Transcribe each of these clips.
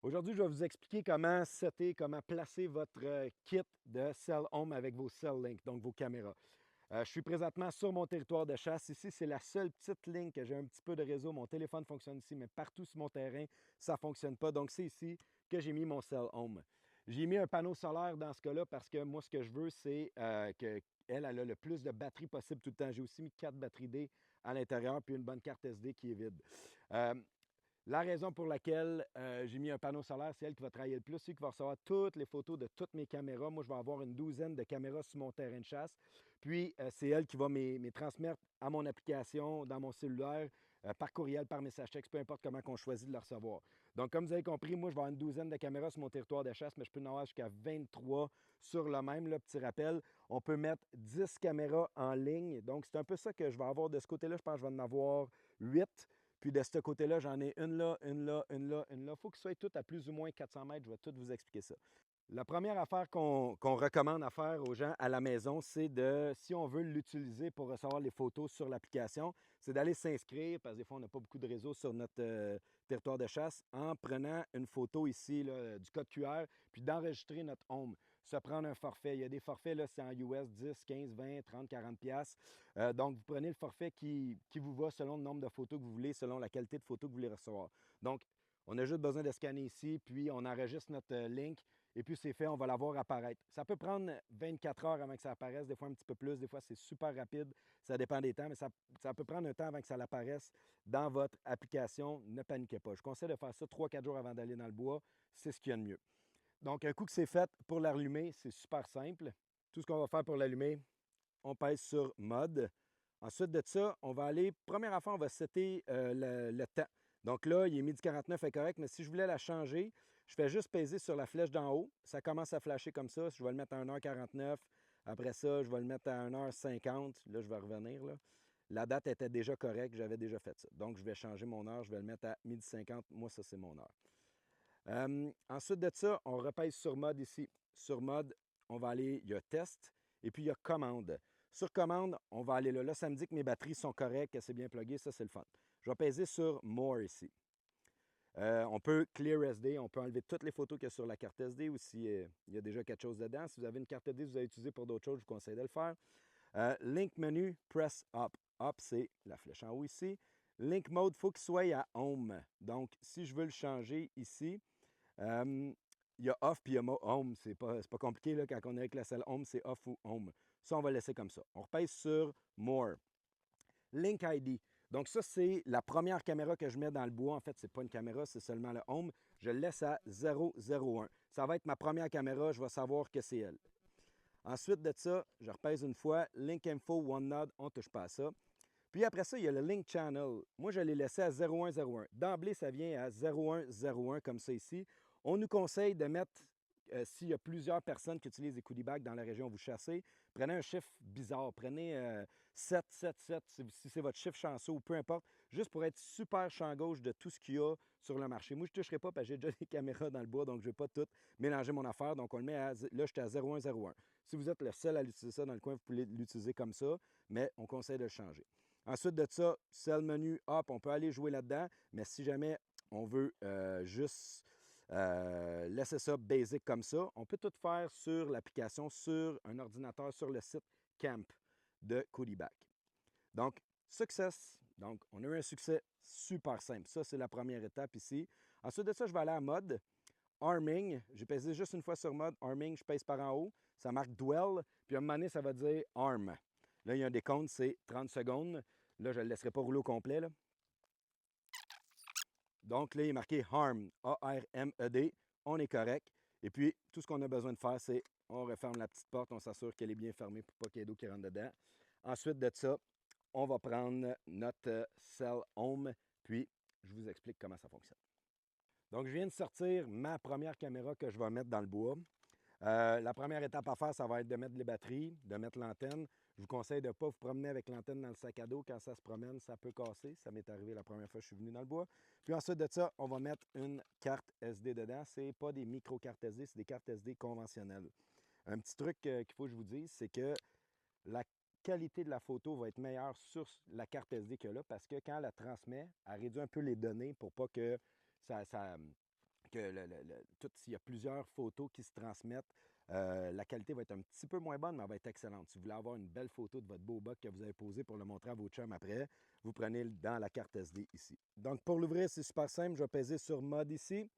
Aujourd'hui, je vais vous expliquer comment setter, comment placer votre kit de Cell Home avec vos Cell Link, donc vos caméras. Je suis présentement sur mon territoire de chasse. Ici, c'est la seule petite ligne que j'ai un petit peu de réseau. Mon téléphone fonctionne ici, mais partout sur mon terrain, ça ne fonctionne pas. Donc, c'est ici que j'ai mis mon Cell Home. J'ai mis un panneau solaire dans ce cas-là parce que moi, ce que je veux, c'est qu'elle a le plus de batterie possible tout le temps. J'ai aussi mis 4 batteries D à l'intérieur, puis une bonne carte SD qui est vide. Euh, la raison pour laquelle j'ai mis un panneau solaire, c'est elle qui va travailler le plus, c'est qui va recevoir toutes les photos de toutes mes caméras. Moi, je vais avoir une douzaine de caméras sur mon terrain de chasse. Puis, c'est elle qui va me transmettre à mon application, dans mon cellulaire, par courriel, par message texte, peu importe comment on choisit de le recevoir. Donc, comme vous avez compris, moi, je vais avoir une douzaine de caméras sur mon territoire de chasse, mais je peux en avoir jusqu'à 23 sur le même. Là, petit rappel, on peut mettre 10 caméras en ligne. Donc, c'est un peu ça que je vais avoir de ce côté-là. Je pense que je vais en avoir 8. Puis de ce côté-là, j'en ai une là, une là, une là, une là. Il faut que ce soit toutes à plus ou moins 400 mètres. Je vais tout vous expliquer ça. La première affaire qu'on recommande à faire aux gens à la maison, c'est de, si on veut l'utiliser pour recevoir les photos sur l'application, c'est d'aller s'inscrire, parce que des fois, on n'a pas beaucoup de réseau sur notre territoire de chasse, en prenant une photo ici là, du code QR, puis d'enregistrer notre home, se prendre un forfait. Il y a des forfaits, là, c'est en US 10, 15, 20, 30, 40 piastres. Donc, vous prenez le forfait qui vous va selon le nombre de photos que vous voulez, selon la qualité de photos que vous voulez recevoir. Donc, on a juste besoin de scanner ici, puis on enregistre notre link. Et puis, c'est fait, on va la voir apparaître. Ça peut prendre 24 heures avant que ça apparaisse, des fois un petit peu plus, des fois c'est super rapide, ça dépend des temps, mais ça peut prendre un temps avant que ça apparaisse dans votre application. Ne paniquez pas. Je conseille de faire ça 3-4 jours avant d'aller dans le bois, c'est ce qu'il y a de mieux. Donc, un coup que c'est fait, pour l'allumer, c'est super simple. Tout ce qu'on va faire pour l'allumer, on pèse sur mode. Ensuite de ça, on va aller, première affaire, on va setter le temps. Donc là, il est midi 49, est correct, mais si je voulais la changer, je fais juste peser sur la flèche d'en haut. Ça commence à flasher comme ça. Je vais le mettre à 1h49. Après ça, je vais le mettre à 1h50. Là, je vais revenir. Là. La date était déjà correcte, j'avais déjà fait ça. Donc, je vais changer mon heure, je vais le mettre à midi 50. Moi, ça, c'est mon heure. Ensuite de ça, on repèse sur mode ici. Sur mode, on va aller, il y a test et puis il y a commande. Sur commande, on va aller là. Là, ça me dit que mes batteries sont correctes, que c'est bien plugué, ça c'est le fun. Je vais peser sur More ici. On peut Clear SD, on peut enlever toutes les photos qu'il y a sur la carte SD ou s'il y a déjà quelque chose dedans. Si vous avez une carte SD que vous avez utilisée pour d'autres choses, je vous conseille de le faire. Link menu, press up. Up, c'est la flèche en haut ici. Link mode, il faut qu'il soit à Home. Donc, si je veux le changer ici, il y a off puis il y a home. C'est pas compliqué là, quand on est avec la selle home, c'est off ou home. Ça, on va laisser comme ça. On repèse sur More. Link ID. Donc, ça, c'est la première caméra que je mets dans le bois. En fait, ce n'est pas une caméra, c'est seulement le home. Je le laisse à 001. Ça va être ma première caméra. Je vais savoir que c'est elle. Ensuite de ça, je repèse une fois. Link Info, OneNode, on ne touche pas à ça. Puis après ça, il y a le Link Channel. Moi, je l'ai laissé à 0101. D'emblée, ça vient à 0101 comme ça ici. On nous conseille de mettre, s'il y a plusieurs personnes qui utilisent des goodie bags dans la région où vous chassez, prenez un chiffre bizarre. Prenez 777 si c'est votre chiffre chanceux ou peu importe, juste pour être super champ gauche de tout ce qu'il y a sur le marché. Moi, je ne toucherai pas parce que j'ai déjà des caméras dans le bois, donc je ne vais pas tout mélanger mon affaire. Donc, on le met à, là, j'étais à 0101. Si vous êtes le seul à l'utiliser ça dans le coin, vous pouvez l'utiliser comme ça, mais on conseille de le changer. Ensuite de ça, Cell menu, hop, on peut aller jouer là-dedans, mais si jamais on veut juste laisser ça basic comme ça, on peut tout faire sur l'application, sur un ordinateur, sur le site Camp de Codyback. Donc, success. Donc, on a eu un succès super simple. Ça, c'est la première étape ici. Ensuite de ça, je vais aller à mode. Arming, j'ai pesé juste une fois sur mode. Arming, je pèse par en haut. Ça marque Dwell. Puis à un moment donné, ça va dire Arm. Là, il y a un décompte, c'est 30 secondes. Là, je ne le laisserai pas rouler au complet. Là. Donc, là, il est marqué Harm, A-R-M-E-D. On est correct. Et puis, tout ce qu'on a besoin de faire, c'est on referme la petite porte, on s'assure qu'elle est bien fermée pour pas qu'il y ait d'eau qui rentre dedans. Ensuite de ça, on va prendre notre Cell Home, puis je vous explique comment ça fonctionne. Donc, je viens de sortir ma première caméra que je vais mettre dans le bois. La première étape à faire, ça va être de mettre les batteries, de mettre l'antenne. Je vous conseille de ne pas vous promener avec l'antenne dans le sac à dos. Quand ça se promène, ça peut casser. Ça m'est arrivé la première fois que je suis venu dans le bois. Puis ensuite de ça, on va mettre une carte SD dedans. Ce n'est pas des micro-cartes SD, c'est des cartes SD conventionnelles. Un petit truc qu'il faut que je vous dise, c'est que la qualité de la photo va être meilleure sur la carte SD que là parce que quand elle la transmet, elle réduit un peu les données pour pas que ça que s'il y a plusieurs photos qui se transmettent, la qualité va être un petit peu moins bonne, mais elle va être excellente. Si vous voulez avoir une belle photo de votre beau buck que vous avez posé pour le montrer à vos chums après, vous prenez dans la carte SD ici. Donc, pour l'ouvrir, c'est super simple. Je vais peser sur Mode ici.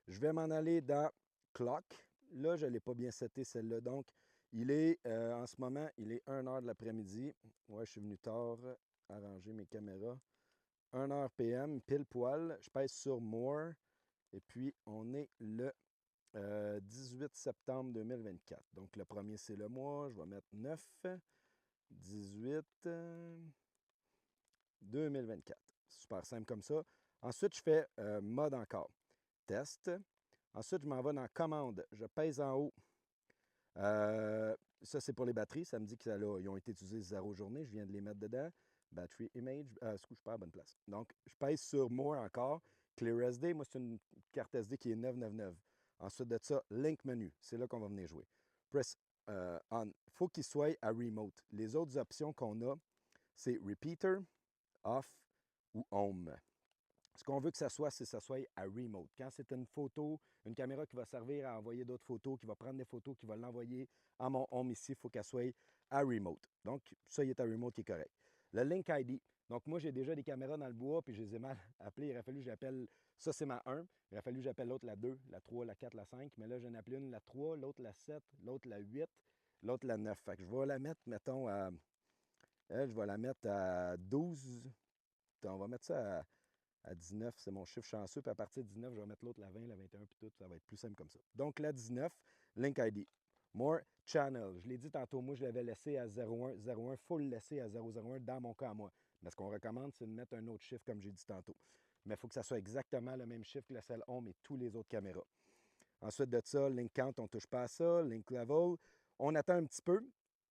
Je vais m'en aller dans Clock. Là, je ne l'ai pas bien seté, celle-là. Donc, il est, en ce moment, il est 1h de l'après-midi. Ouais, je suis venu tard arranger mes caméras. 1h PM, pile poil. Je pèse sur More. Et puis, on est le 18 septembre 2024. Donc, le premier, c'est le mois. Je vais mettre 9, 18, 2024. Super simple comme ça. Ensuite, je fais mode encore. Test. Ensuite, je m'en vais dans commande. Je pèse en haut. Ça, c'est pour les batteries. Ça me dit qu'ils ont été utilisés 0 journée. Je viens de les mettre dedans. Battery image. Excuse, je perds à bonne place. Donc, je pèse sur More encore. Clear SD. Moi, c'est une carte SD qui est 999. Ensuite de ça, Link Menu. C'est là qu'on va venir jouer. Press On. Il faut qu'il soit à Remote. Les autres options qu'on a, c'est Repeater, Off ou Home. Ce qu'on veut que ça soit, c'est que ça soit à remote. Quand c'est une photo, une caméra qui va servir à envoyer d'autres photos, qui va prendre des photos, qui va l'envoyer à mon home ici, il faut qu'elle soit à remote. Donc, ça, il est à remote qui est correct. Le Link ID. Donc, moi, j'ai déjà des caméras dans le bois, puis je les ai mal appelées. Il aurait fallu que j'appelle, ça, c'est ma 1. Il aurait fallu que j'appelle l'autre la 2, la 3, la 4, la 5. Mais là, j'en ai appelé une la 3, l'autre la 7, l'autre la 8, l'autre la 9. Fait que je vais la mettre, mettons, je vais la mettre à 12. On va mettre ça à 19, c'est mon chiffre chanceux. Puis à partir de 19, je vais mettre l'autre, la 20, la 21, puis tout. Ça va être plus simple comme ça. Donc, la 19, Link ID. More Channel. Je l'ai dit tantôt, moi, je l'avais laissé à 01. 01, il faut le laisser à 001 dans mon cas à moi. Mais ce qu'on recommande, c'est de mettre un autre chiffre, comme j'ai dit tantôt. Mais il faut que ça soit exactement le même chiffre que le Cell Home et tous les autres caméras. Ensuite de ça, Link Count, on ne touche pas à ça. Link Level. On attend un petit peu.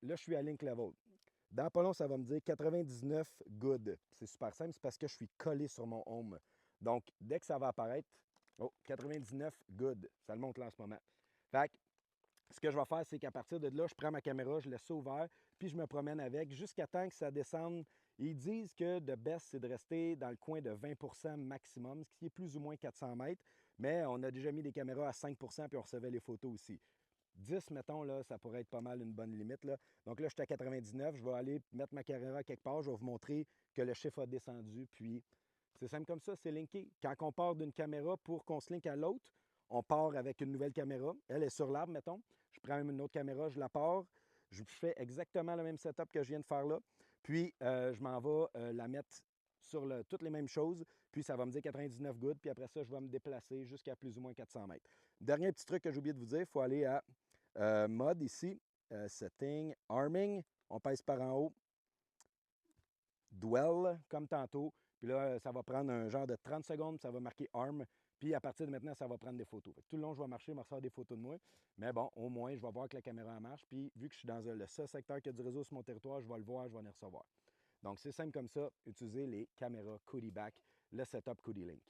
Là, je suis à Link Level. Dans pas long, ça va me dire 99 good. C'est super simple, c'est parce que je suis collé sur mon home. Donc, dès que ça va apparaître, oh, 99 good. Ça le montre là en ce moment. Fait que, ce que je vais faire, c'est qu'à partir de là, je prends ma caméra, je laisse ça ouvert, puis je me promène avec jusqu'à temps que ça descende. Ils disent que de best, c'est de rester dans le coin de 20 maximum, ce qui est plus ou moins 400 mètres. Mais on a déjà mis des caméras à 5 puis on recevait les photos aussi. 10, mettons, là, ça pourrait être pas mal une bonne limite. Là. Donc là, je suis à 99. Je vais aller mettre ma caméra quelque part. Je vais vous montrer que le chiffre a descendu. Puis, c'est simple comme ça, c'est linké. Quand on part d'une caméra pour qu'on se link à l'autre, on part avec une nouvelle caméra. Elle est sur l'arbre, mettons. Je prends une autre caméra, je la pars. Je fais exactement le même setup que je viens de faire là. Puis, je m'en vais la mettre sur toutes les mêmes choses. Puis, ça va me dire 99 good. Puis après ça, je vais me déplacer jusqu'à plus ou moins 400 mètres. Dernier petit truc que j'ai oublié de vous dire, il faut aller à mode ici, setting, arming, on pèse par en haut, dwell, comme tantôt. Puis là, ça va prendre un genre de 30 secondes, ça va marquer arm. Puis à partir de maintenant, ça va prendre des photos. Tout le long, je vais marcher, je vais recevoir des photos de moi. Mais bon, au moins, je vais voir que la caméra marche. Puis vu que je suis dans le seul secteur qui a du réseau sur mon territoire, je vais le voir, je vais les recevoir. Donc, c'est simple comme ça, utiliser les caméras Kodiback, le setup Kodilink.